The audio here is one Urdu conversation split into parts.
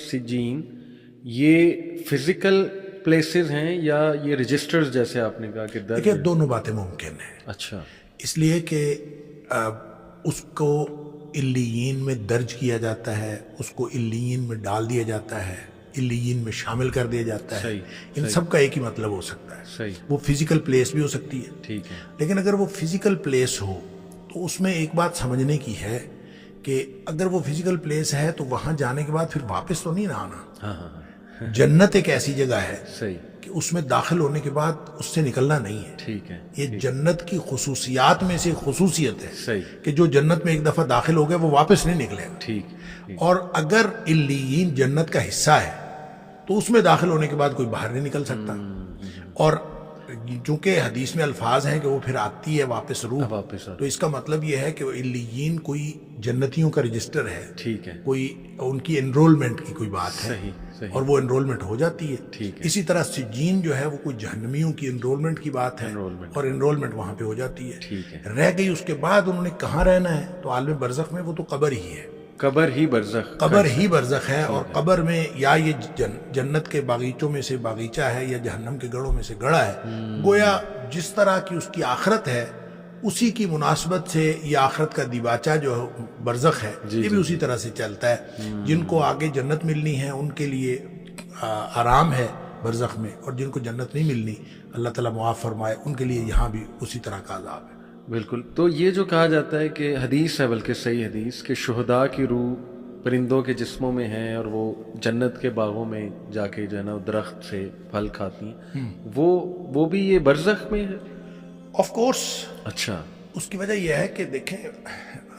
سجین یہ فزیکل پلیسز ہیں یا یہ رجسٹرز جیسے آپ نے کہا کہ درج دیکھیے دونوں باتیں ممکن ہیں. اچھا اس لیے کہ اس کو علیین میں درج کیا جاتا ہے, اس کو علیین میں ڈال دیا جاتا ہے, علیین میں شامل کر دیا جاتا ہے. ان سب کا ایک ہی مطلب ہو سکتا ہے. صحیح. وہ فزیکل پلیس بھی ہو سکتی ہے. ٹھیک ہے. لیکن اگر وہ فزیکل پلیس ہو تو اس میں ایک بات سمجھنے کی ہے کہ اگر وہ فزیکل پلیس ہے تو وہاں جانے کے بعد پھر واپس تو نہیں نہ آنا. ہاں ہاں جنت ایک ایسی جگہ ہے صحیح کہ اس میں داخل ہونے کے بعد اس سے نکلنا نہیں ہے. ٹھیک ہے. یہ جنت کی خصوصیات میں سے خصوصیت ہے صحیح کہ جو جنت میں ایک دفعہ داخل ہو گئے وہ واپس نہیں نکلے گا. ٹھیک. اور اگر علیین جنت کا حصہ ہے تو اس میں داخل ہونے کے بعد کوئی باہر نہیں نکل سکتا. اور چونکہ حدیث میں الفاظ ہیں کہ وہ پھر آتی ہے واپس روح, تو اس کا مطلب یہ ہے کہ علیین کوئی جنتیوں کا رجسٹر ہے. ٹھیک ہے. کوئی ان کی انرولمنٹ کی کوئی بات ہے صحیح. اور وہ انرولمنٹ ہو جاتی ہے. ٹھیک ہے. اسی طرح سجین جو ہے وہ کوئی جہنمیوں کی انرولمنٹ کی بات ہے اور انرولمنٹ وہاں پہ ہو جاتی ہے. ٹھیک ہے. رہ گئی اس کے بعد انہوں نے کہاں رہنا ہے تو عالم برزخ میں وہ تو قبر ہی ہے. قبر ہی برزخ. قبر ہی برزخ ہے. اور قبر میں یا یہ جنت کے باغیچوں میں سے باغیچہ ہے یا جہنم کے گڑھوں میں سے گڑھا ہے. گویا جس طرح کی اس کی آخرت ہے اسی کی مناسبت سے یہ آخرت کا دیباچہ جو برزخ ہے یہ بھی اسی طرح سے چلتا ہے. جن کو آگے جنت ملنی ہے ان کے لیے آرام ہے برزخ میں, اور جن کو جنت نہیں ملنی اللہ تعالیٰ معاف فرمائے ان کے لیے یہاں بھی اسی طرح کا عذاب ہے. بالکل. تو یہ جو کہا جاتا ہے کہ حدیث ہے, بلکہ صحیح حدیث, کہ شہداء کی روح پرندوں کے جسموں میں ہیں اور وہ جنت کے باغوں میں جا کے جو ہے نا درخت سے پھل کھاتی ہیں, وہ بھی یہ برزخ میں ہے. Of course. اچھا. اس کی وجہ یہ ہے کہ دیکھیں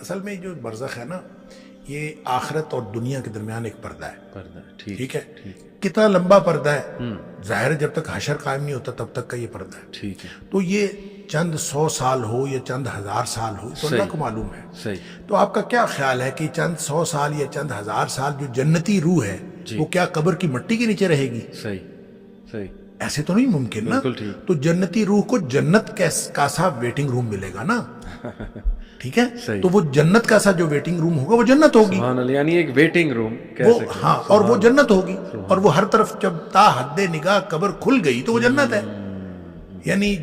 اصل میں جو برزخ ہے نا یہ آخرت اور دنیا کے درمیان ایک پردہ ہے. ٹھیک ہے. کتنا لمبا پردہ ہے, ظاہر ہے جب تک حشر قائم نہیں ہوتا تب تک کا یہ پردہ ہے. ٹھیک ہے. تو یہ چند 100 سال ہو یا چند 1000 سال ہو تو اللہ کو معلوم ہے. صحیح. تو آپ کا کیا خیال ہے کہ چند 100 سال یا چند 1000 سال جو جنتی روح ہے وہ کیا قبر کی مٹی کے نیچے رہے گی؟ صحیح. ایسے تو نہیں ممکن نا. تو جنتی روح کو جنت کا سا ویٹنگ روم ملے گا نا. ٹھیک ہے. تو وہ جنت کا سا جو ویٹنگ روم ہوگا وہ جنت ہوگی. سبحان اللہ. یعنی ایک ویٹنگ روم. ہاں, اور وہ جنت ہوگی. اور وہ ہر طرف جب تا حد نگاہ قبر کھل گئی تو وہ جنت ہے. یعنی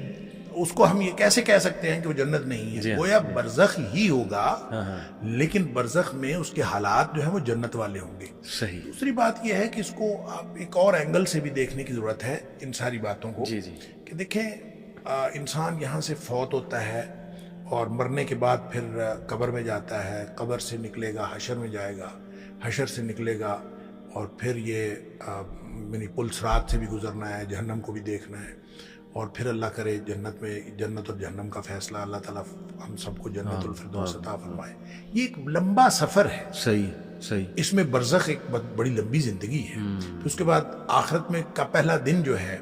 اس کو ہم یہ کیسے کہہ سکتے ہیں کہ وہ جنت نہیں ہے؟ گویا برزخ ہی ہوگا لیکن برزخ میں اس کے حالات جو ہیں وہ جنت والے ہوں گے. صحیح. دوسری بات یہ ہے کہ اس کو آپ ایک اور اینگل سے بھی دیکھنے کی ضرورت ہے ان ساری باتوں کو. کہ دیکھیں انسان یہاں سے فوت ہوتا ہے اور مرنے کے بعد پھر قبر میں جاتا ہے, قبر سے نکلے گا حشر میں جائے گا, حشر سے نکلے گا اور پھر یہ یعنی پل صراط سے بھی گزرنا ہے, جہنم کو بھی دیکھنا ہے, اور پھر اللہ کرے جنت میں جنت اور جہنم کا فیصلہ. اللہ تعالیٰ ہم سب کو جنت الفردوس عطا فرمائے. یہ ایک لمبا سفر ہے. صحیح. اس میں برزخ ایک بڑی لمبی زندگی ہے. پھر اس کے بعد آخرت میں کا پہلا دن جو ہے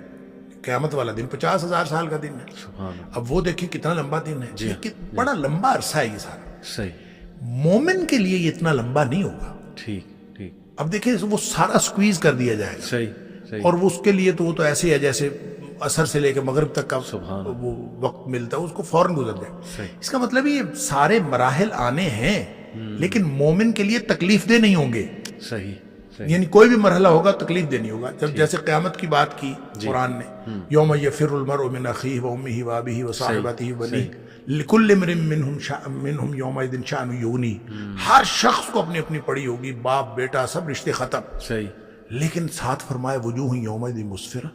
قیامت والا دن 50,000 سال کا دن ہے. اب وہ دیکھیں کتنا لمبا دن ہے. بڑا لمبا عرصہ ہے یہ سارا. صحیح. مومن کے لیے یہ اتنا لمبا نہیں ہوگا. ٹھیک. اب دیکھیں وہ سارا سکویز کر دیا جائے گا. صحیح. اور وہ اس کے لیے تو وہ تو ایسے ہے جیسے عصر سے لے کے مغرب تک کا وہ وقت ملتا ہے, اس کو فوراً گزر جائے. اس کا مطلب یہ سارے مراحل آنے ہیں لیکن مومن کے لیے تکلیف دہ نہیں ہوں گے. صحیح. یعنی کوئی بھی مرحلہ ہوگا تکلیف دہ نہیں ہوگا. جب جیسے قیامت کی بات کی قرآن نے, یوم یفر المرء من اخیہ وامہ وابیہ وصاحبتہ وبنیہ لکل امرئ منہم یومئذ شأن یغنیہ. ہر شخص کو اپنی اپنی پڑی ہوگی, باپ بیٹا سب رشتے ختم. صحیح. لیکن ساتھ فرمائے وجوہ یومئذ مسفرہ,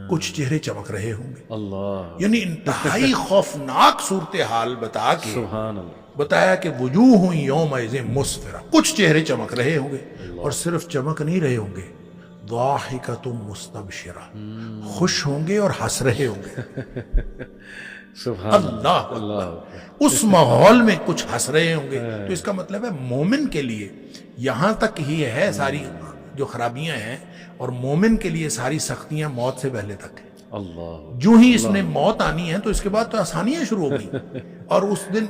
کچھ چہرے چمک رہے ہوں گے. اللہ. یعنی انتہائی خوفناک صورتحال بتا کے سبحان اللہ بتایا کہ وجوہ یومئذ مسفرہ, کچھ چہرے چمک رہے ہوں گے. اور صرف چمک نہیں رہے ہوں گے, ضاحکۃ مستبشرہ, خوش ہوں گے اور ہنس رہے ہوں گے. سبحان اللہ. اس ماحول میں کچھ ہنس رہے ہوں گے. تو اس کا مطلب ہے مومن کے لیے یہاں تک ہی ہے ساری جو خرابیاں ہیں, اور مومن کے لیے ساری سختیاں موت سے پہلے تک ہیں. اللہ. جو ہی اس نے موت آنی ہے تو اس کے بعد تو آسانیاں شروع ہو گئی. اور اس دن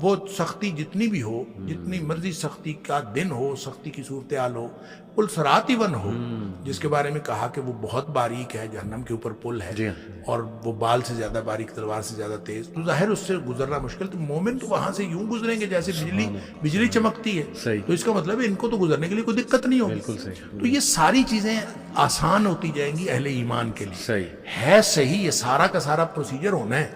وہ سختی جتنی بھی ہو، جتنی مرضی سختی کا دن ہو، سختی کی صورتحال ہو، پل صراط ون ہو جس کے بارے میں کہا کہ وہ بہت باریک ہے، جہنم کے اوپر پل ہے اور وہ بال سے زیادہ باریک، تلوار سے زیادہ تیز، تو ظاہر اس سے گزرنا مشکل. تو مومن تو وہاں سے یوں گزریں گے جیسے بجلی چمکتی ہے، تو اس کا مطلب ہے ان کو تو گزرنے کے لیے کوئی دقت نہیں ہوگی. تو یہ ساری چیزیں آسان ہوتی جائیں گی اہل ایمان کے لیے. ہے صحیح، یہ سارا کا سارا پروسیجر ہونا ہے،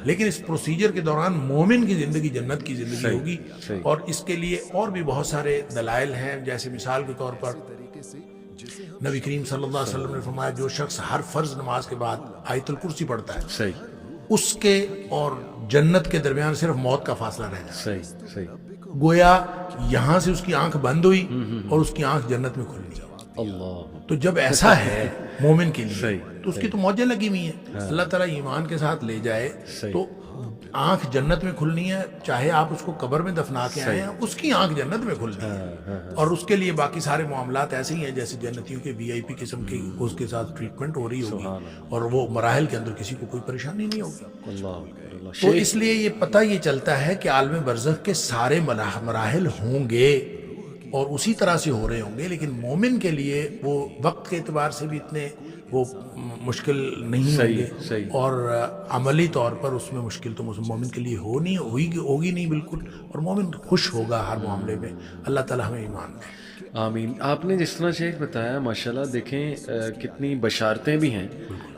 لیکن اس پروسیجر کے دوران مومن کی زندگی جنت کی زندگی ہوگی. اور اس کے لیے اور بھی بہت سارے دلائل ہیں. جیسے مثال کے طور پر نبی کریم صلی اللہ علیہ وسلم نے فرمایا جو شخص ہر فرض نماز کے بعد آیت الکرسی پڑھتا ہے اس کے اور جنت کے درمیان صرف موت کا فاصلہ رہ جائے. گویا یہاں سے اس کی آنکھ بند ہوئی اور اس کی آنکھ جنت میں کھل گئی. تو جب ایسا ہے مومن کے لیے تو اس کی تو موجیں لگی ہوئی ہیں. اللہ تعالیٰ ایمان کے ساتھ لے جائے تو آنکھ جنت میں کھلنی ہے. چاہے آپ اس کو قبر میں دفنا کے آئے ہیں، اس کی آنکھ جنت میں کھلنی ہے. اور اس کے لیے باقی سارے معاملات ایسے ہی ہیں جیسے جنتیوں کے VIP قسم کی اس کے ساتھ ٹریٹمنٹ ہو رہی ہوگی، اور وہ مراحل کے اندر کسی کو کوئی پریشانی نہیں ہوگی. تو اس لیے یہ پتہ یہ چلتا ہے کہ عالم برزخ کے سارے مراحل ہوں گے اور اسی طرح سے ہو رہے ہوں گے، لیکن مومن کے لیے وہ وقت کے اعتبار سے بھی اتنے وہ مشکل نہیں ہوں گے، اور عملی طور پر اس میں مشکل تو مومن کے لیے ہوگی نہیں بالکل. اور مومن خوش ہوگا ہر معاملے میں. اللہ تعالیٰ ہمیں ایمان دے. آمین. آپ نے جس طرح شیخ بتایا ماشاءاللہ، دیکھیں کتنی بشارتیں بھی ہیں.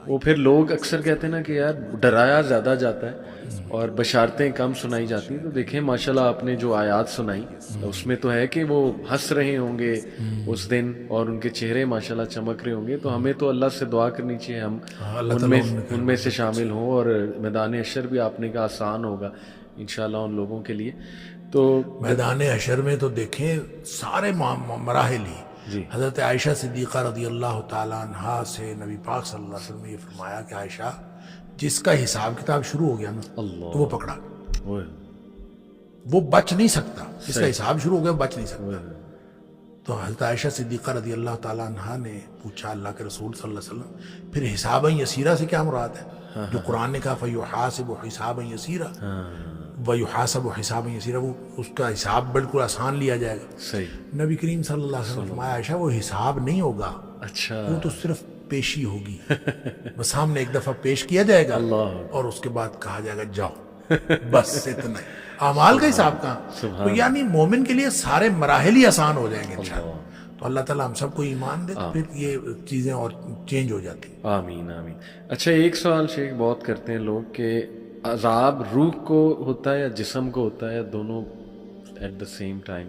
وہ پھر لوگ اکثر کہتے ہیں نا کہ یار ڈرایا زیادہ جاتا ہے اور بشارتیں کم سنائی جاتی ہیں. تو دیکھیں ماشاءاللہ آپ نے جو آیات سنائی اس میں تو ہے کہ وہ ہنس رہے ہوں گے اس دن اور ان کے چہرے ماشاءاللہ چمک رہے ہوں گے. تو ہمیں تو اللہ سے دعا کرنی چاہیے ہم ان میں سے شامل ہوں. اور میدان حشر بھی آپ نے کہا آسان ہوگا انشاءاللہ ان لوگوں کے لیے. تو میدان حشر میں تو دیکھیں سارے مراحل ہی. حضرت عائشہ صدیقہ رضی اللہ تعالیٰ عنہا سے نبی پاک صلی اللہ علیہ وسلم نے یہ فرمایا کہ عائشہ جس کا حساب کتاب شروع ہو گیا نا تو وہ پکڑا، وہ بچ نہیں سکتا. جس کا حساب شروع ہو گیا بچ نہیں سکتا. تو حضرت عائشہ صدیقہ رضی اللہ تعالیٰ عنہا نے پوچھا اللہ کے رسول صلی اللہ علیہ وسلم پھر حسابًا یسیرا سے کیا مراد ہے؟ جو قرآن نے کہا فَيُحَاسِبُ حِسَابًا يَسِيرًا وَيُحَاسَبُ حِسَابًا يَسِيرًا، وہ اس کا حساب بالکل آسان لیا جائے گا. نبی کریم صلی اللہ علیہ وسلم فرمایا عائشہ وہ حساب نہیں ہوگا، وہ تو صرف پیشی ہوگی. وہ سامنے ایک دفعہ پیش کیا جائے گا اور اس کے بعد کہا جائے گا جاؤ، بس اتنا. اعمال کا حساب کہاں. تو یعنی مومن کے لیے سارے مراحل ہی آسان ہو جائیں گے انشاءاللہ. تو اللہ تعالیٰ ہم سب کو ایمان دے تو پھر یہ چیزیں اور چینج ہو جاتی. آمین آمین. اچھا ایک سوال شیخ بہت کرتے ہیں لوگ کہ عذاب روح کو ہوتا ہے یا جسم کو ہوتا ہے یا دونوں ایٹ دا سیم ٹائم؟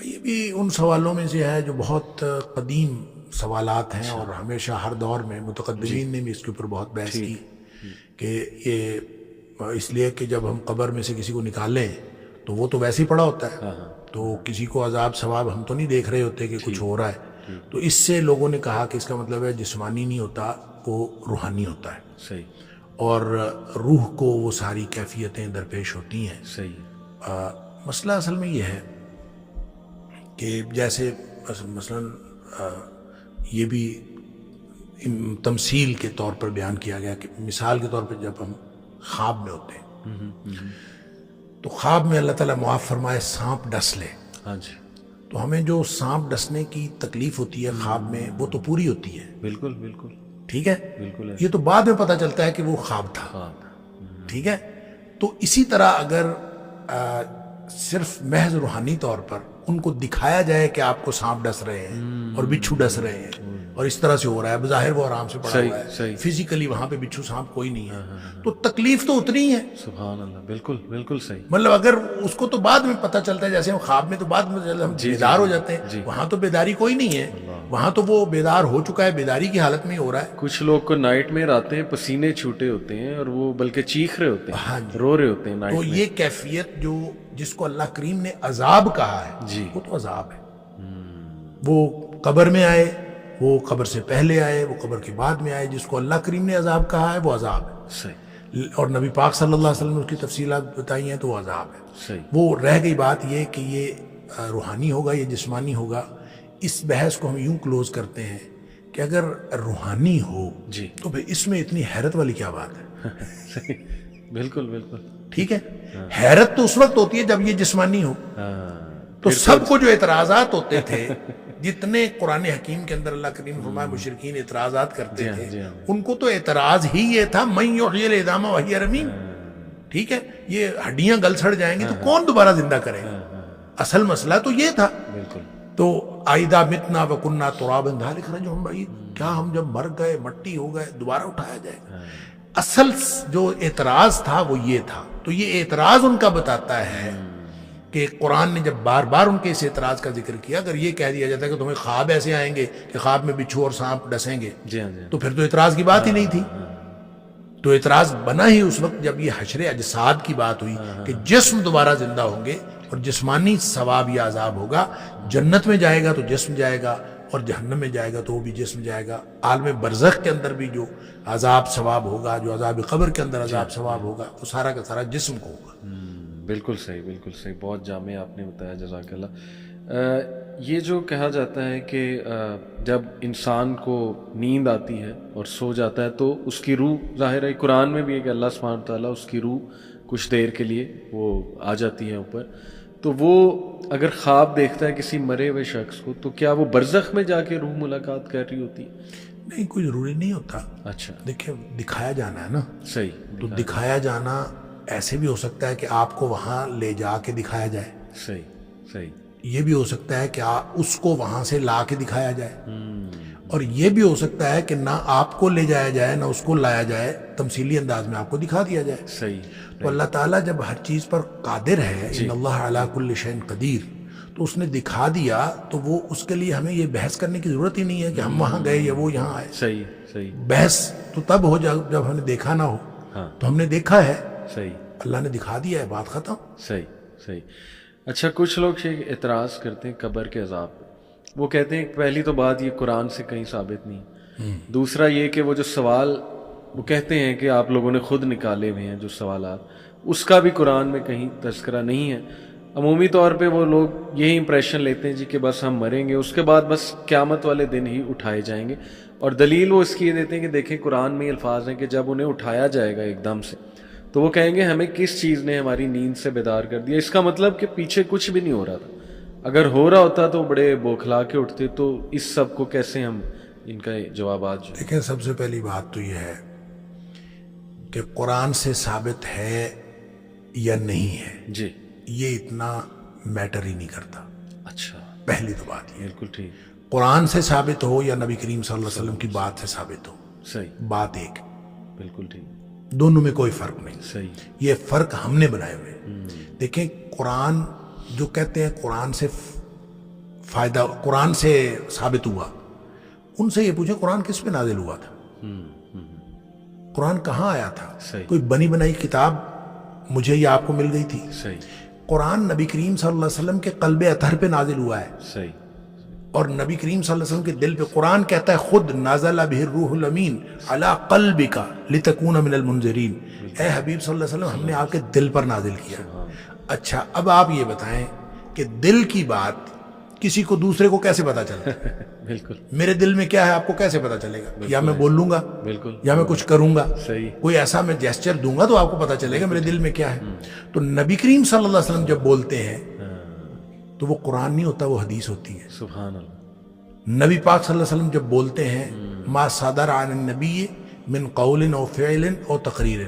یہ بھی ان سوالوں میں سے ہے جو بہت قدیم سوالات ہیں اور ہمیشہ ہر دور میں متقدمین نے بھی اس کے اوپر بہت بحث کی کہ یہ اس لیے کہ جب ہم قبر میں سے کسی کو نکالیں تو وہ تو ویسے ہی پڑا ہوتا ہے، تو کسی کو عذاب ثواب ہم تو نہیں دیکھ رہے ہوتے کہ کچھ ہو رہا ہے. تو اس سے لوگوں نے کہا کہ اس کا مطلب ہے جسمانی نہیں ہوتا، وہ روحانی ہوتا ہے. صحیح. اور روح کو وہ ساری کیفیتیں درپیش ہوتی ہیں. صحیح. مسئلہ اصل میں یہ ہے کہ جیسے مثلاً یہ بھی تمثیل کے طور پر بیان کیا گیا کہ مثال کے طور پر جب ہم خواب میں ہوتے ہیں تو خواب میں اللہ تعالیٰ معاف فرمائے سانپ ڈس لے. ہاں جی. تو ہمیں جو سانپ ڈسنے کی تکلیف ہوتی ہے خواب میں وہ تو پوری ہوتی ہے. بالکل بالکل ٹھیک ہے. بالکل. یہ تو بعد میں پتہ چلتا ہے کہ وہ خواب تھا. ٹھیک ہے. تو اسی طرح اگر صرف محض روحانی طور پر ان کو دکھایا جائے کہ آپ کو سانپ ڈس رہے ہیں اور بچھو ڈس رہے ہیں اور اس طرح سے ہو رہا ہے، بظاہر وہ آرام سے پڑا ہوا ہے، فزیکلی وہاں پہ بچھو سانپ کوئی نہیں ہے، تو تکلیف تو اتنی ہی ہے. سبحان اللہ. بالکل بالکل صحیح. مطلب اگر اس کو تو بعد میں پتہ چلتا ہے، جیسے ہم خواب میں تو بعد میں ہم بیدار ہو جاتے ہیں، وہاں تو بیداری کوئی نہیں ہے، وہاں تو وہ بیدار ہو چکا ہے، بیداری کی حالت میں ہو رہا ہے. کچھ لوگ کو نائٹ میں آتے ہیں پسینے چھوٹے ہوتے ہیں اور وہ بلکہ چیخ رہے ہوتے ہیں، رو رہے ہوتے ہیں نائٹ میں. تو یہ کیفیت جو جس کو اللہ کریم نے عذاب کہا ہے وہ تو عذاب ہے. وہ قبر میں آئے، وہ قبر سے پہلے آئے، وہ قبر کے بعد میں آئے، جس کو اللہ کریم نے عذاب کہا ہے وہ عذاب ہے. صحیح. اور نبی پاک صلی اللہ علیہ وسلم نے اس کی تفصیلات بتائی ہیں تو وہ عذاب ہے. صحیح. وہ رہ گئی بات یہ کہ یہ روحانی ہوگا یا جسمانی ہوگا. اس بحث کو ہم یوں کلوز کرتے ہیں کہ اگر روحانی ہو تو پھر اس میں اتنی حیرت والی کیا بات ہے. بالکل بالکل ٹھیک ہے. حیرت تو اس وقت ہوتی ہے جب یہ جسمانی ہو. تو سب کو جو اعتراضات ہوتے تھے جتنے قرآن حکیم کے اندر اللہ کریم فرمائے مشرکین اعتراضات کرتے تھے ان کو تو اعتراض ہی یہ تھا من یحیی العظام وہی رمیم. ٹھیک ہے, یہ ہڈیاں گل سڑ جائیں گی تو کون دوبارہ زندہ کرے گا. اصل مسئلہ تو یہ تھا. تو آئدہ متنا وکننا ترابا ذالک رجع بعید, کیا ہم جب مر گئے مٹی ہو گئے دوبارہ اٹھایا جائے گا. اصل جو اعتراض تھا وہ یہ تھا. تو یہ اعتراض ان کا بتاتا ہے کہ قرآن نے جب بار بار ان کے اس اعتراض کا ذکر کیا. اگر یہ کہہ دیا جاتا ہے کہ تمہیں خواب ایسے آئیں گے کہ خواب میں بچھو اور سانپ ڈسیں گے تو پھر تو اعتراض کی بات ہی نہیں تھی. تو اعتراض بنا ہی اس وقت جب یہ حشر اجساد کی بات ہوئی کہ جسم دوبارہ زندہ ہوں گے اور جسمانی ثواب یا عذاب ہوگا. جنت میں جائے گا تو جسم جائے گا اور جہنم میں جائے گا تو وہ بھی جسم جائے گا. عالم برزخ کے اندر بھی جو عذاب ثواب ہوگا, جو عذاب قبر کے اندر عذاب ثواب ہوگا, وہ سارا کا سارا جسم کو ہوگا. بالکل صحیح, بالکل صحیح, بہت جامع آپ نے بتایا, جزاک اللہ. یہ جو کہا جاتا ہے کہ جب انسان کو نیند آتی ہے اور سو جاتا ہے تو اس کی روح, ظاہر ہے قرآن میں بھی ہے کہ اللہ سبحانہ تعالیٰ اس کی روح کچھ دیر کے لیے وہ آ جاتی ہے اوپر. تو وہ اگر خواب دیکھتا ہے کسی مرے ہوئے شخص کو تو کیا وہ برزخ میں جا کے روح ملاقات کر رہی ہوتی ہے؟ نہیں, کوئی ضروری نہیں ہوتا. اچھا, دیکھیں دکھایا جانا ہے نا. صحیح. تو دکھایا جانا ایسے بھی ہو سکتا ہے کہ آپ کو وہاں لے جا کے دکھایا جائے. صحیح صحیح. یہ بھی ہو سکتا ہے کہ اس کو وہاں سے لا کے دکھایا جائے. اور یہ بھی ہو سکتا ہے کہ نہ آپ کو لے جایا جائے نہ اس کو لایا جائے, تمثیلی انداز میں آپ کو دکھا دیا جائے. صحیح. تو اللہ تعالیٰ جب ہر چیز پر قادر ہے, ان اللہ علی کل شیء قدیر, تو اس نے دکھا دیا تو وہ اس کے لیے ہمیں یہ بحث کرنے کی ضرورت ہی نہیں ہے کہ ہم وہاں گئے یا وہ یہاں آئے. صحیح صحیح. بحث تو تب ہو جب ہم نے دیکھا نہ ہو. تو ہم نے دیکھا ہے, صحیح, اللہ نے دکھا دیا ہے, بات ختم. صحیح صحیح. اچھا, کچھ لوگ اعتراض کرتے ہیں قبر کے عذاب پہ. وہ کہتے ہیں پہلی تو بات یہ قرآن سے کہیں ثابت نہیں. دوسرا یہ کہ وہ جو سوال وہ کہتے ہیں کہ آپ لوگوں نے خود نکالے ہوئے ہیں جو سوالات, اس کا بھی قرآن میں کہیں تذکرہ نہیں ہے. عمومی طور پہ وہ لوگ یہی امپریشن لیتے ہیں جی کہ بس ہم مریں گے, اس کے بعد بس قیامت والے دن ہی اٹھائے جائیں گے. اور دلیل وہ اس کی یہ دیتے ہیں کہ دیکھیں قرآن میں الفاظ ہیں کہ جب انہیں اٹھایا جائے گا ایک دم سے تو وہ کہیں گے ہمیں کس چیز نے ہماری نیند سے بیدار کر دیا. اس کا مطلب کہ پیچھے کچھ بھی نہیں ہو رہا تھا. اگر ہو رہا ہوتا تو بڑے بوکھلا کے اٹھتے. تو اس سب کو کیسے ہم ان کا جوابات جو دیکھیں, سب سے پہلی بات تو یہ ہے کہ قرآن سے ثابت ہے یا نہیں ہے, جی, یہ اتنا میٹر ہی نہیں کرتا. اچھا, پہلی تو بات یہ, بالکل ٹھیک. قرآن سے ثابت ہو یا نبی کریم صلی اللہ علیہ وسلم کی بات سے ثابت ہو, صحیح, بات ایک, بالکل ٹھیک. دونوں میں کوئی فرق نہیں. صحیح. یہ فرق ہم نے بنائے ہوئے. دیکھیں قرآن جو کہتے ہیں قرآن سے فائدہ, قرآن سے ثابت ہوا, ان سے یہ پوچھیں قرآن کس پہ نازل ہوا تھا, قرآن کہاں آیا تھا. کوئی بنی بنائی کتاب مجھے یا آپ کو مل گئی تھی. صحیح. قرآن نبی کریم صلی اللہ علیہ وسلم کے قلب اطہر پہ نازل ہوا ہے. صحیح. اور نبی کریم صلی اللہ علیہ وسلم کے دل پہ قرآن کہتا ہے خود نازل بہ الروح الامین علی قلبک لتکون من المنذرین, اے حبیب صلی اللہ علیہ وسلم ہم نے آپ کے دل پر نازل کیا. اچھا, اب آپ یہ بتائیں کہ دل کی بات کسی کو دوسرے کو کیسے پتا چلتا ہے؟ بالکل. میرے دل میں کیا ہے آپ کو کیسے پتا چلے گا؟ یا میں بول لوں گا, بالکل, یا میں کچھ کروں گا. صحیح. کوئی ایسا میں جیسچر دوں گا تو آپ کو پتا چلے گا میرے دل میں کیا ہے. تو نبی کریم صلی اللہ علیہ وسلم جب بولتے ہیں تو وہ قرآن نہیں ہوتا, وہ حدیث ہوتی ہے. سبحان اللہ. نبی پاک صلی اللہ علیہ وسلم جب بولتے ہیں ما صدر عن النبی من قول او فعل او تقریر,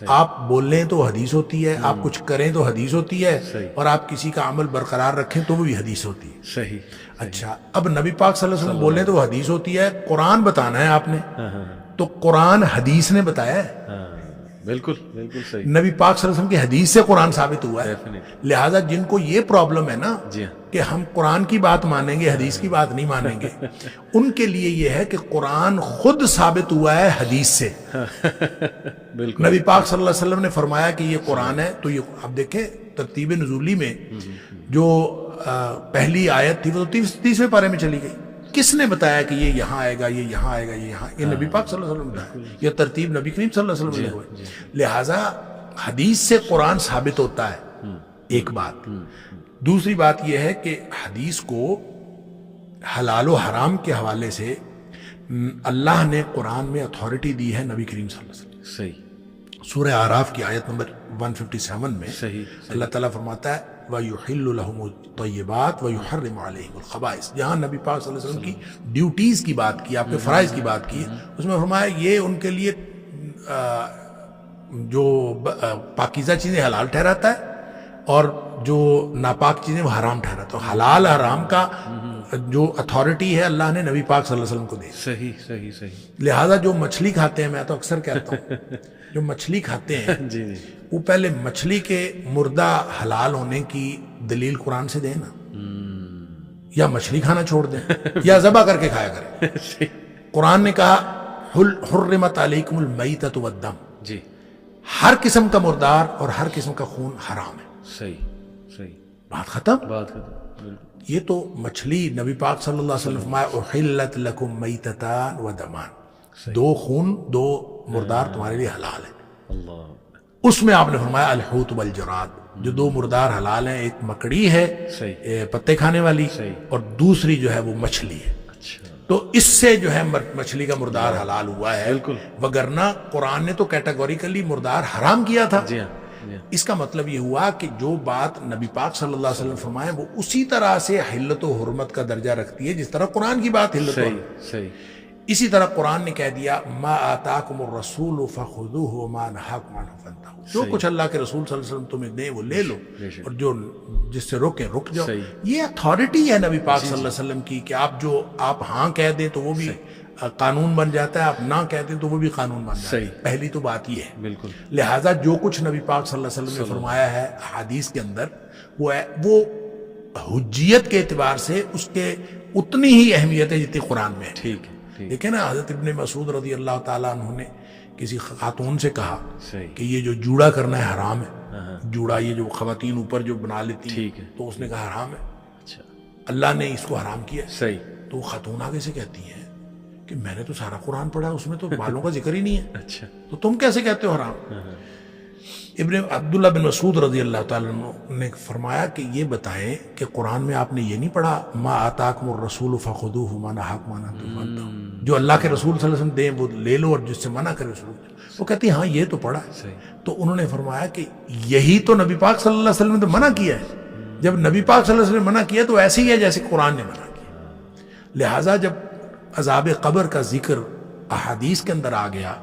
آپ بول لیں تو حدیث ہوتی ہے, آپ کچھ کریں تو حدیث ہوتی ہے, اور آپ کسی کا عمل برقرار رکھیں تو وہ بھی حدیث ہوتی ہے. صحیح. اچھا, اب نبی پاک صلی اللہ علیہ وسلم بول لیں تو وہ حدیث ہوتی ہے. قرآن بتانا ہے آپ نے تو قرآن حدیث نے بتایا ہے. بالکل بالکل صحیح. نبی پاک صلی اللہ علیہ وسلم کی حدیث سے قرآن ثابت ہوا ہے. لہٰذا جن کو یہ پرابلم ہے نا کہ ہم قرآن کی بات مانیں گے حدیث کی بات نہیں مانیں گے, ان کے لیے یہ ہے کہ قرآن خود ثابت ہوا ہے حدیث سے. بالکل. نبی پاک صلی اللہ علیہ وسلم نے فرمایا کہ یہ قرآن ہے. تو یہ اب دیکھیں ترتیب نزولی میں جو پہلی آیت تھی وہ تو 30ویں پارے میں چلی گئی. کس نے بتایا کہ یہ یہاں آئے گا, یہ یہاں آئے گا, یہ یہاں, یہ نبی پاک صلی اللہ علیہ وسلم بتایا. یہ ترتیب نبی کریم صلی اللہ علیہ وسلم نے ہوئی. لہٰذا حدیث سے قرآن ثابت ہوتا ہے, ایک بات. دوسری بات یہ ہے کہ حدیث کو حلال و حرام کے حوالے سے اللہ نے قرآن میں اتھارٹی دی ہے نبی کریم صلی اللہ علیہ وسلم. صحیح. سورہ اعراف کی آیت نمبر 157 میں صحیح اللہ تعالیٰ فرماتا ہے وَيُحِلُّ لَهُمُ الطَّيِّبَاتِ وَيُحَرِّمُ عَلَيْهِمُ الْخَبَائِثَ. جہاں نبی پاک صلی اللہ علیہ وسلم کی ڈیوٹیز کی بات کی، آپ کے فرائض کی بات کی، اس میں فرمایا یہ ان کے لیے جو پاکیزہ چیزیں حلال ٹھہراتا ہے اور جو ناپاک چیزیں وہ حرام ٹھہراتا ہے. حلال حرام کا جو اتھارٹی ہے اللہ نے نبی پاک صلی اللہ علیہ وسلم کو دی. صحیح صحیح صحیح. لہٰذا جو مچھلی کھاتے ہیں، میں تو اکثر کہتا ہوں جو مچھلی کھاتے ہیں جی جی وہ پہلے مچھلی کے مردہ حلال ہونے کی دلیل قرآن سے دیں نا، یا مچھلی کھانا چھوڑ دیں یا ذبح کر کے کھایا کریں. قرآن نے کہا حرمت علیکم المیتۃ والدم، جی ہر قسم کا مردار اور ہر قسم کا خون حرام ہے. صحیح صحیح بات ختم. بات کرتے بالکل. یہ تو مچھلی نبی پاک صلی اللہ علیہ وسلم فرمایا احلت لکم میتتان و دمان، دو خون دو مردار تمہارے لیے حلال ہے. اللہ. اس میں آپ نے فرمایا الحوت والجراد، جو دو مردار حلال ہیں، ایک مکڑی ہے صحیح پتے کھانے والی، صحیح، اور دوسری جو ہے وہ مچھلی ہے. اچھا تو اس سے جو ہے مچھلی کا مردار حلال ہوا ہے. بالکل. وگرنہ قرآن نے تو کیٹاگوریکلی مردار حرام کیا تھا. جی ہاں جی ہاں. اس کا مطلب یہ ہوا کہ جو بات نبی پاک صلی اللہ علیہ وسلم فرمائے وہ اسی طرح سے حلت و حرمت کا درجہ رکھتی ہے جس طرح قرآن کی بات حلت و صحیح حرمت. صحیح. اسی طرح قرآن نے کہہ دیا ما آتاکم الرسول فخذوہ وما نہاکم عنہ فانتہوا، جو کچھ اللہ کے رسول صلی اللہ علیہ وسلم تمہیں دیں وہ لے لو، اور جو جس سے روکیں رک جاؤ. یہ اتھارٹی ہے نبی پاک صلی اللہ علیہ وسلم کی کہ آپ ہاں کہہ دیں تو وہ بھی قانون بن جاتا ہے، آپ نہ کہتے ہیں تو وہ بھی قانون بن جاتا ہے. پہلی تو بات یہ ہے. بالکل. لہٰذا جو کچھ نبی پاک صلی اللہ علیہ وسلم نے فرمایا ہے حدیث کے اندر وہ حجیت کے اعتبار سے اس کے اتنی ہی اہمیت ہے جتنی قرآن میں ہے. ٹھیک ہے. دیکھیں نا، حضرت ابن مسعود رضی اللہ تعالیٰ عنہ نے کسی خاتون سے کہا صحیح کہ یہ جو جوڑا کرنا ہے حرام ہے. جوڑا یہ جو خواتین اوپر جو بنا لیتی ہیں، تو اس نے کہا حرام ہے. اچھا اللہ نے اس کو حرام کیا. صحیح. تو خاتون آگے سے کہتی ہیں کہ میں نے تو سارا قرآن پڑھا، اس میں تو بالوں کا ذکر ہی نہیں ہے. اچھا تو تم کیسے کہتے ہو حرام؟ ابن عبداللہ بن مسعود رضی اللہ تعالیٰ عنہ نے فرمایا کہ یہ بتائیں کہ قرآن میں آپ نے یہ نہیں پڑھا ما آتاکم الرسول فخذوہ وما نہاکم عنہ فانتہوا، جو اللہ کے رسول صلی اللہ علیہ وسلم دیں وہ لے لو اور جس سے منع کرے رسول. وہ کہتی ہاں یہ تو پڑھا ہے. تو انہوں نے فرمایا کہ یہی تو نبی پاک صلی اللہ علیہ وسلم نے تو منع کیا ہے. جب نبی پاک صلی اللہ علیہ وسلم نے منع کیا تو ایسے ہی ہے جیسے قرآن نے منع کیا. لہٰذا جب عذاب قبر کا ذکر احادیث کے اندر آ گیا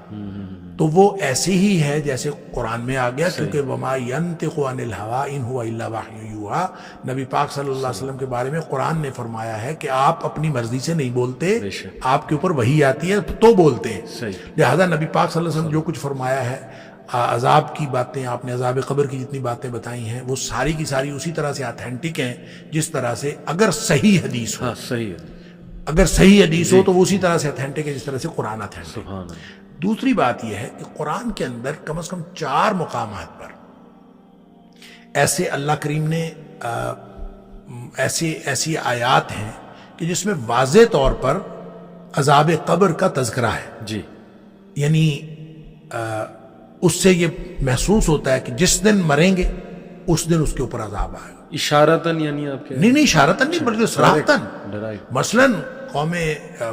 تو وہ ایسے ہی ہے جیسے قرآن میں آ گیا، کیونکہ وما ینطق عن الہوی ان ہوا الا وحی یوحی، نبی پاک صلی اللہ علیہ وسلم کے بارے میں قرآن نے فرمایا ہے کہ آپ اپنی مرضی سے نہیں بولتے، آپ کے اوپر وحی آتی ہے تو بولتے ہیں. لہذا نبی پاک صلی اللہ علیہ وسلم جو کچھ فرمایا ہے، عذاب کی باتیں آپ نے عذاب قبر کی جتنی باتیں بتائی ہیں وہ ساری کی ساری اسی طرح سے آتھینٹک ہیں جس طرح سے اگر صحیح حدیث ہو. صحیح. اگر صحیح حدیث ہو تو وہ اسی طرح سے اتھینٹک ہے جس طرح سے قرآن اتھینٹک. سبحان اللہ. دوسری بات یہ ہے کہ قرآن کے اندر کم از کم 4 مقامات پر ایسے اللہ کریم نے ایسی آیات ہیں کہ جس میں واضح طور پر عذاب قبر کا تذکرہ ہے. جی. یعنی اس سے یہ محسوس ہوتا ہے کہ جس دن مریں گے اس دن اس کے اوپر عذاب آئے گا. اشارتاً یعنی آپ کے نہیں اشارتاً نہیں بلکہ صراحتاً. ڈرائیو. مثلاً قوم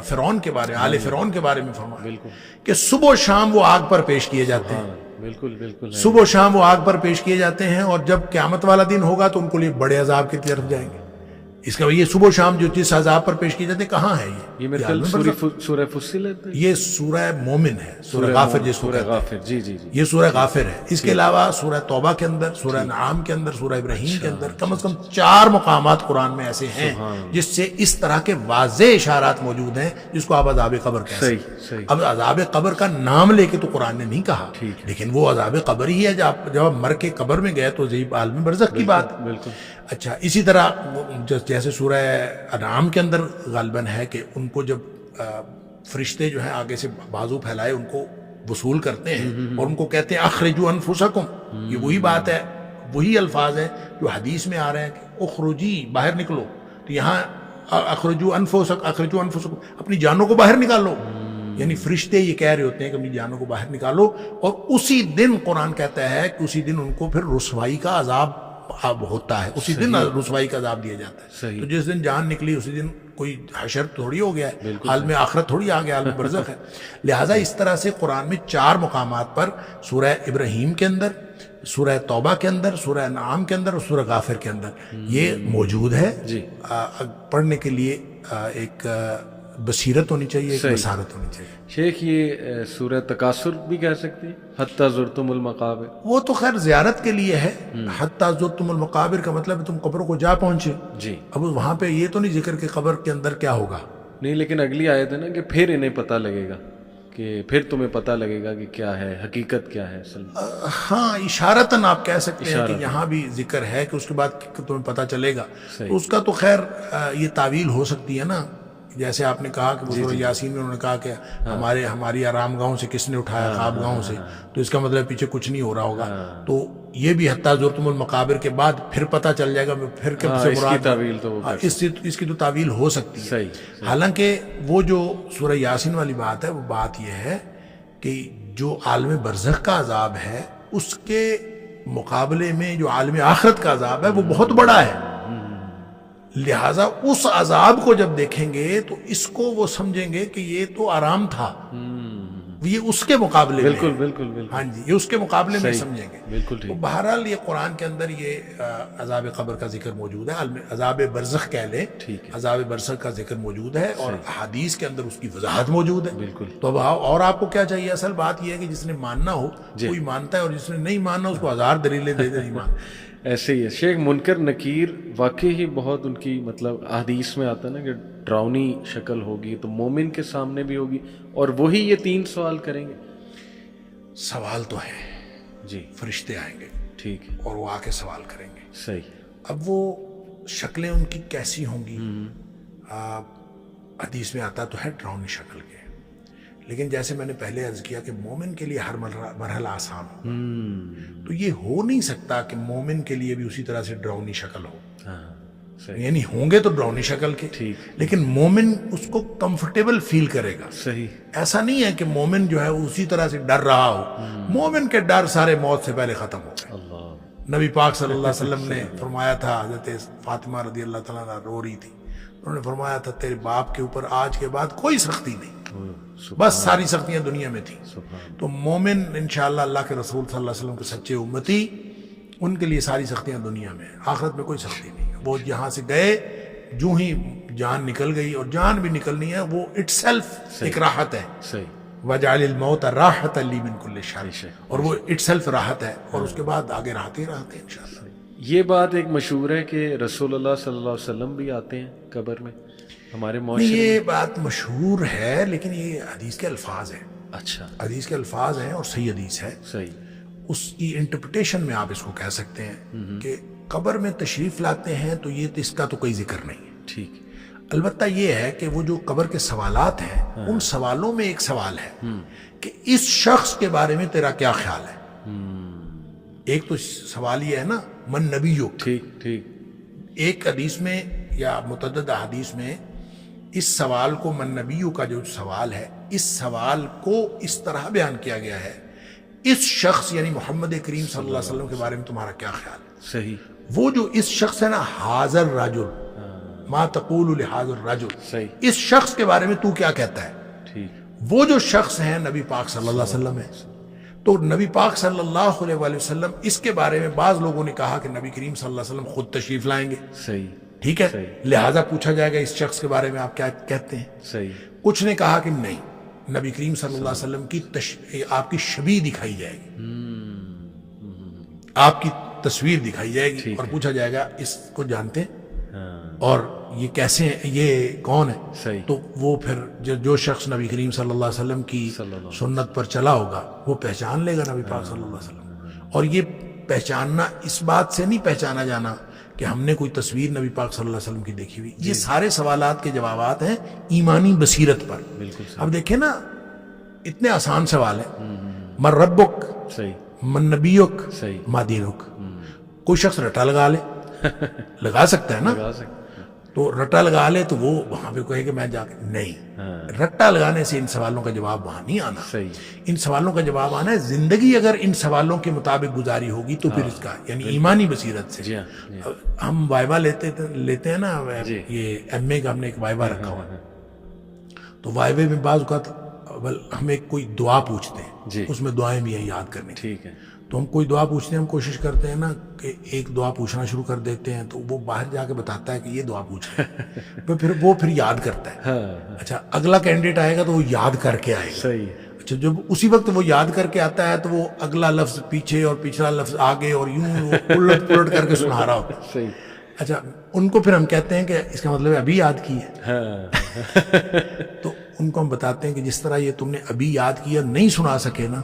فرعون کے بارے آل فرعون کے بارے میں فرمایا بالکل کہ صبح و شام وہ آگ پر پیش کیے جاتے ہیں. بالکل بالکل. صبح و شام وہ آگ پر پیش کیے جاتے ہیں اور جب قیامت والا دن ہوگا تو ان کو لیے بڑے عذاب کی طرف جائیں گے. اس کا یہ صبح و شام جو جس عذاب پر پیش کیے جاتے ہیں کہاں ہے یہ میرے خیال سورہ فصلت ہے. یہ سورہ مومن ہے، سورہ غافر جس کو سورہ غافر. جی جی جی. یہ سورہ غافر ہے. اس کے علاوہ سورہ توبہ کے اندر، سورہ انعام کے اندر، سورہ ابراہیم کے اندر کم از کم 4 مقامات قرآن میں ایسے ہیں جس سے اس طرح کے واضح اشارات موجود ہیں جس کو آپ عذاب قبر کہہ سکتے ہیں. اب عذاب قبر کا نام لے کے تو قرآن نے نہیں کہا، لیکن وہ عذاب قبر ہی ہے. جب آپ مر کے قبر میں گئے تو عذاب عالم برزخ کی بات. بالکل. اچھا اسی طرح جیسے سورہ انعام کے اندر غالباً ہے کہ ان کو جب فرشتے جو ہیں آگے سے بازو پھیلائے ان کو وصول کرتے ہیں اور ان کو کہتے ہیں اخرجوا انفسکم. یہ وہی بات ہے، وہی الفاظ ہیں جو حدیث میں آ رہے ہیں کہ اخرجی، باہر نکلو. تو یہاں اخرجوا انفسکم، اپنی جانوں کو باہر نکالو. یعنی فرشتے یہ کہہ رہے ہوتے ہیں کہ اپنی جانوں کو باہر نکالو. اور اسی دن قرآن کہتا ہے کہ اسی دن ان کو پھر رسوائی کا عذاب اب ہوتا ہے، اسی دن رسوائی کا عذاب دیا جاتا ہے. تو جس دن جان نکلی اسی دن کوئی حشر تھوڑی ہو گیا ہے، عالم آخرت تھوڑی آ گیا، عالم برزخ ہے. لہٰذا اس طرح سے قرآن میں 4 مقامات پر سورہ ابراہیم کے اندر، سورہ توبہ کے اندر، سورہ انعام کے اندر اور سورہ غافر کے اندر یہ موجود ہے. پڑھنے کے لیے ایک بصیرت ہونی چاہیے، ایک بصارت ہونی چاہیے. شیخ یہ سورہ تکاثر بھی کہہ سکتے ہیں، حتی زرتم المقابر؟ وہ تو خیر زیارت کے لیے ہے. حتی زرتم المقابر کا مطلب ہے تم قبروں کو جا پہنچے. جی. اب وہاں پہ یہ تو نہیں ذکر کہ قبر کے اندر کیا ہوگا. نہیں، لیکن اگلی آیت ہے نا کہ پھر انہیں پتہ لگے گا، کہ پھر تمہیں پتہ لگے گا کہ کیا ہے حقیقت، کیا ہے اصل میں. ہاں اشارتاً آپ کہہ سکتے ہیں کہ یہاں بھی ذکر ہے کہ اس کے بعد تمہیں پتہ چلے گا. اس کا تو خیر یہ تعویل ہو سکتی ہے نا، جیسے آپ نے کہا کہ سورہ یاسین میں انہوں نے کہا کہ ہماری آرام گاہوں سے کس نے اٹھایا، خواب گاہوں سے، تو اس کا مطلب پیچھے کچھ نہیں ہو رہا ہوگا. تو یہ بھی حتی زرتم المقابر کے بعد پھر پتہ چل جائے گا، پھر کب سے مراد اس کی تو تعویل ہو سکتی ہے. حالانکہ وہ جو سورہ یاسین والی بات ہے وہ بات یہ ہے کہ جو عالم برزخ کا عذاب ہے اس کے مقابلے میں جو عالم آخرت کا عذاب ہے وہ بہت بڑا ہے. لہٰذا اس عذاب کو جب دیکھیں گے تو اس کو وہ سمجھیں گے کہ یہ تو آرام تھا، یہ اس کے مقابلے میں. بالکل. ہاں جی، یہ اس کے مقابلے میں سمجھیں گے. بالکل ٹھیک. بہرحال یہ قرآن کے اندر یہ عذاب قبر کا ذکر موجود ہے، عذاب برزخ کہہ لیں، عذاب برزخ کا ذکر موجود ہے اور حدیث کے اندر اس کی وضاحت موجود ہے. بالکل. تو اب اور آپ کو کیا چاہیے؟ اصل بات یہ ہے کہ جس نے ماننا ہو کوئی مانتا ہے، اور جس نے نہیں ماننا اس کو 1000 دلیلیں دے دے نہیں مان. ایسے ہی ہے شیخ. منکر نکیر واقعی ہی بہت ان کی مطلب احادیث میں آتا ہے نا کہ ڈراؤنی شکل ہوگی تو مومن کے سامنے بھی ہوگی، اور وہی یہ 3 سوال کریں گے. سوال تو ہے جی، فرشتے آئیں گے، ٹھیک، اور وہ آ کے سوال کریں گے. صحیح. اب وہ شکلیں ان کی کیسی ہوں گی؟ حدیث میں آتا تو ہے ڈراؤنی شکل کے، لیکن جیسے میں نے پہلے عرض کیا کہ مومن کے لیے ہر مرحلہ آسان ہو، تو یہ ہو نہیں سکتا کہ مومن کے لیے بھی اسی طرح سے ڈراؤنی شکل ہو. یعنی ہوں گے تو ڈراؤنی شکل کے، لیکن مومن اس کو کمفرٹیبل فیل کرے گا. صحیح. ایسا نہیں ہے کہ مومن جو ہے اسی طرح سے ڈر رہا ہو. مومن کے ڈر سارے موت سے پہلے ختم ہو گئے. نبی پاک صلی اللہ علیہ وسلم نے فرمایا تھا، حضرت فاطمہ رضی اللہ تعالیٰ عنہا رو رہی تھی، انہوں نے فرمایا تھا تیرے باپ کے اوپر آج کے بعد کوئی سختی نہیں، بس ساری سختیاں دنیا میں تھیں. تو مومن انشاءاللہ اللہ کے رسول صلی اللہ علیہ وسلم کے سچے امتی، ان کے لیے ساری سختیاں دنیا میں ہیں، آخرت میں کوئی سختی نہیں. وہ یہاں سے گئے، جو ہی جان نکل گئی، اور جان بھی نکلنی ہے وہ اٹ سیلف ایک راحت ہے. وَجَعَلِ الْمَوْتَ رَاحَةً لِّي مِن كُلِّ شَرٍ، اور وہ اٹ سیلف راحت ہے، اور اس کے بعد آگے راحت ہی راحت ہے انشاءاللہ. یہ بات ایک مشہور ہے کہ رسول اللہ صلی اللہ علیہ وسلم بھی آتے ہیں قبر میں ہمارے معاشرے میں. یہ بات مشہور ہے لیکن یہ حدیث کے الفاظ ہیں. اچھا، حدیث کے الفاظ ہیں اور صحیح حدیث ہے. صحیح. اس کی انٹرپریٹیشن میں آپ اس کو کہہ سکتے ہیں کہ قبر میں تشریف لاتے ہیں تو یہ اس کا تو کوئی ذکر نہیں ہے. ٹھیک. البتہ یہ ہے کہ وہ جو قبر کے سوالات ہیں ان سوالوں میں ایک سوال ہے کہ اس شخص کے بارے میں تیرا کیا خیال ہے. ایک تو سوال یہ ہے نا من نبیو. ٹھیک ٹھیک. ایک حدیث میں یا متعدد حدیث میں اس سوال کو من نبیو کا جو سوال ہے اس سوال کو اس طرح بیان کیا گیا ہے، اس شخص یعنی محمد کریم صلی اللہ علیہ وسلم کے بارے میں تمہارا کیا خیال ہے. صحیح. وہ جو اس شخص ہے نا حاضر رجل ما تقول لحاضر رجل، صحیح، اس شخص کے بارے میں تو کیا کہتا ہے. ٹھیک. وہ جو شخص ہے نبی پاک صلی اللہ علیہ وسلم ہے. تو نبی پاک صلی اللہ علیہ وسلم اس کے بارے میں بعض لوگوں نے کہا کہ نبی کریم صلی اللہ علیہ وسلم خود تشریف لائیں گے. صحیح. ٹھیک ہے، لہٰذا پوچھا جائے گا اس شخص کے بارے میں آپ کیا کہتے ہیں. صحیح. کچھ نے کہا کہ نہیں، نبی کریم صلی اللہ علیہ وسلم کی آپ کی شبیہ دکھائی جائے گی، آپ کی تصویر دکھائی جائے گی اور پوچھا جائے گا اس کو جانتے ہیں اور یہ کیسے ہیں، یہ کون ہے. صحیح. تو وہ پھر جو شخص نبی کریم صلی اللہ علیہ وسلم کی سنت پر چلا ہوگا وہ پہچان لے گا نبی پاک صلی اللہ علیہ وسلم. اور یہ پہچاننا اس بات سے نہیں پہچانا جانا کہ ہم نے کوئی تصویر نبی پاک صلی اللہ علیہ وسلم کی دیکھی ہوئی. یہ سارے سوالات کے جوابات ہیں ایمانی بصیرت پر. اب دیکھیں نا اتنے آسان سوال ہیں، من ربک، صحیح، من نبیک، صحیح، ما دینک. کوئی شخص رٹا لگا لے، لگا سکتا ہے نا. تو رٹا لگا لے تو وہ وہاں پہ کہے کہ میں جا کے نہیں، رٹا لگانے سے ان سوالوں کا جواب وہاں نہیں آنا. ان سوالوں کا جواب آنا ہے زندگی اگر ان سوالوں کے مطابق گزاری ہوگی تو پھر اس کا یعنی ایمانی بصیرت سے. ہم وائبا لیتے ہیں نا، یہ ایم اے کا ہم نے ایک وائبا رکھا ہوا، تو وائبے میں بعض اوقات ہمیں کوئی دعا پوچھتے ہیں، اس میں دعائیں بھی ہیں یاد کرنے. ٹھیک ہے، تو ہم کوئی دعا پوچھتے ہیں، ہم کوشش کرتے ہیں نا کہ ایک دعا پوچھنا شروع کر دیتے ہیں تو وہ باہر جا کے بتاتا ہے کہ یہ دعا پوچھیں، پھر وہ یاد کرتا ہے. اچھا اگلا کینڈیڈیٹ آئے گا تو وہ یاد کر کے آئے گا. اچھا جب اسی وقت وہ یاد کر کے آتا ہے تو وہ اگلا لفظ پیچھے اور پچھلا لفظ آگے اور یوں الٹ پلٹ کر کے سنا رہا ہوتا ہے. اچھا ان کو پھر ہم کہتے ہیں کہ اس کا مطلب ابھی یاد کی ہے. تو ان کو ہم بتاتے ہیں کہ جس طرح یہ تم نے ابھی یاد کیا نہیں سنا سکے نا،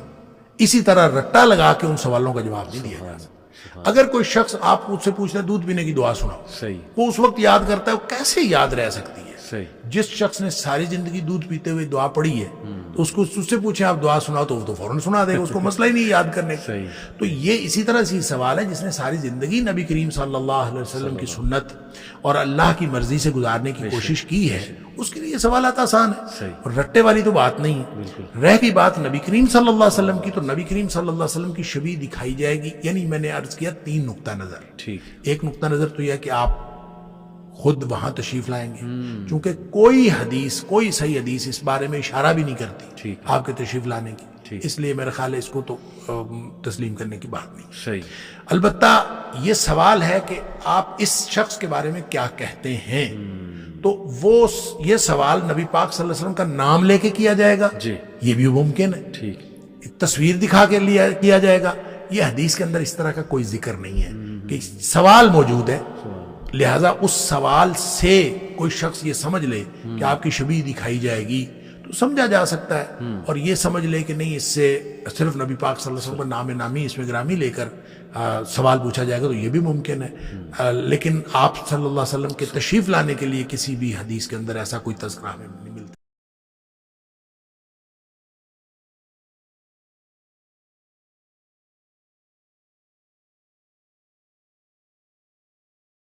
اسی طرح رٹا لگا کے ان سوالوں کا جواب نہیں دیا جا سکتا. اگر کوئی شخص آپ مجھ سے پوچھتا ہے دودھ پینے کی دعا سناؤ، وہ اس وقت یاد کرتا ہے، وہ کیسے یاد رہ سکتی ہے؟ جس شخص نے ساری زندگی دودھ پیتے ہوئے دعا پڑھی ہے تو اس کو اس سے پوچھیں آپ دعا سناؤ تو وہ تو فوراً سنا دے گا، اس کو مسئلہ ہی نہیں یاد کرنے کا. تو یہ اسی طرح سے سوال ہے جس نے ساری زندگی نبی کریم صلی اللہ علیہ وسلم کی سنت اور اللہ کی مرضی سے گزارنے کی کوشش کی ہے، اس کے لیے یہ سوالات آسان ہے اور رٹے والی تو بات نہیں ہے. رہ گئی بات نبی کریم صلی اللہ علیہ وسلم کی، تو نبی کریم صلی اللہ علیہ وسلم کی شبیہ دکھائی جائے گی. یعنی میں نے عرض کیا 3 نقطہ نظر. ایک نقطہ نظر تو یہ ہے کہ آپ خود وہاں تشریف لائیں گے، چونکہ کوئی حدیث، کوئی صحیح حدیث اس بارے میں اشارہ بھی نہیں کرتی آپ کے تشریف لانے کی، اس لیے میرا خیال ہے اس کو تو تسلیم کرنے کی بات نہیں. البتہ یہ سوال ہے کہ آپ اس شخص کے بارے میں کیا کہتے ہیں، تو وہ یہ سوال نبی پاک صلی اللہ علیہ وسلم کا نام لے کے کیا جائے گا، یہ بھی ممکن ہے. تصویر دکھا کے کیا جائے گا، یہ حدیث کے اندر اس طرح کا کوئی ذکر نہیں ہے کہ سوال موجود ہے، لہذا اس سوال سے کوئی شخص یہ سمجھ لے کہ آپ کی شبیہ دکھائی جائے گی تو سمجھا جا سکتا ہے. اور یہ سمجھ لے کہ نہیں، اس سے صرف نبی پاک صلی اللہ علیہ وسلم کا نام نامی اس میں گرامی لے کر سوال پوچھا جائے گا، تو یہ بھی ممکن ہے. لیکن آپ صلی اللہ علیہ وسلم کے تشریف لانے کے لیے کسی بھی حدیث کے اندر ایسا کوئی تذکرہ ہمیں